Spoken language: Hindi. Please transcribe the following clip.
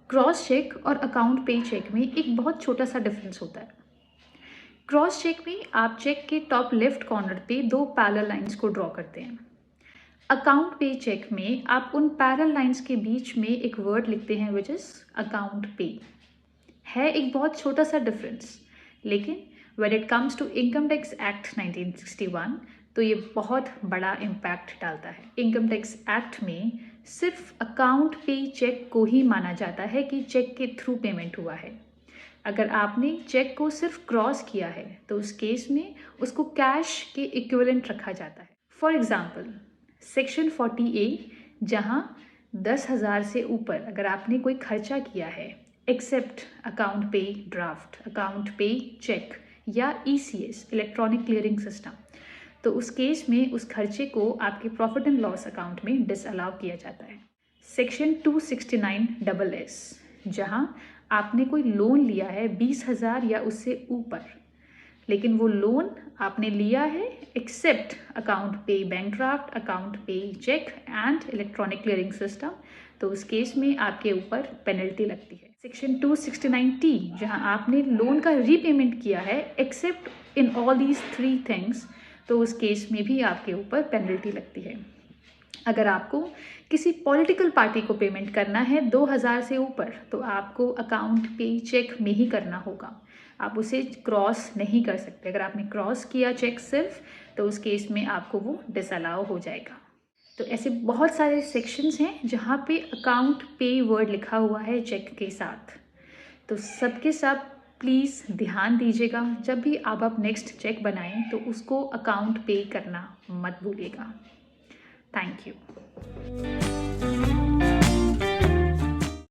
क्रॉस चेक और अकाउंट पे चेक में एक बहुत छोटा सा डिफरेंस होता है। क्रॉस चेक में आप चेक के टॉप लेफ्ट कॉर्नर पे दो पैरेलल लाइंस को ड्रॉ करते हैं। अकाउंट पे चेक में आप उन पैरेलल लाइंस के बीच में एक वर्ड लिखते हैं विच इज अकाउंट पे। है एक बहुत छोटा सा डिफरेंस, लेकिन when it comes to income tax act 1961 तो ये बहुत बड़ा इम्पैक्ट डालता है। इनकम टैक्स एक्ट में सिर्फ अकाउंट पे चेक को ही माना जाता है कि चेक के थ्रू पेमेंट हुआ है। अगर आपने चेक को सिर्फ क्रॉस किया है तो उस केस में उसको कैश के इक्विवेलेंट रखा जाता है। फॉर एग्जाम्पल सेक्शन 40A, जहाँ 10,000 से ऊपर अगर आपने कोई खर्चा किया है एक्सेप्ट अकाउंट पे ड्राफ्ट, अकाउंट पे चेक या ECS इलेक्ट्रॉनिक क्लियरिंग सिस्टम, तो उस केस में उस खर्चे को आपके प्रॉफिट एंड लॉस अकाउंट में डिसअलाउ किया जाता है। सेक्शन 269SS, जहाँ आपने कोई लोन लिया है 20,000 या उससे ऊपर, लेकिन वो लोन आपने लिया है एक्सेप्ट अकाउंट पे बैंक ड्राफ्ट, अकाउंट पे cheque and electronic clearing system, तो उस केस में आपके ऊपर पेनल्टी लगती है। सेक्शन 269T, जहां आपने लोन का रीपेमेंट किया है accept in all these 3 things, तो उस केस में भी आपके ऊपर पेनल्टी लगती है। अगर आपको किसी पॉलिटिकल पार्टी को पेमेंट करना है 2,000 से ऊपर, तो आपको अकाउंट पे चेक में ही करना होगा, आप उसे क्रॉस नहीं कर सकते। अगर आपने क्रॉस किया चेक सिर्फ, तो उस केस में आपको वो डिसअलाउ हो जाएगा। तो ऐसे बहुत सारे सेक्शंस हैं जहाँ पे अकाउंट पे वर्ड लिखा हुआ है चेक के साथ। तो सबके सब प्लीज़ ध्यान दीजिएगा, जब भी आप नेक्स्ट चेक बनाएं तो उसको अकाउंट पे करना मत भूलिएगा। Thank you.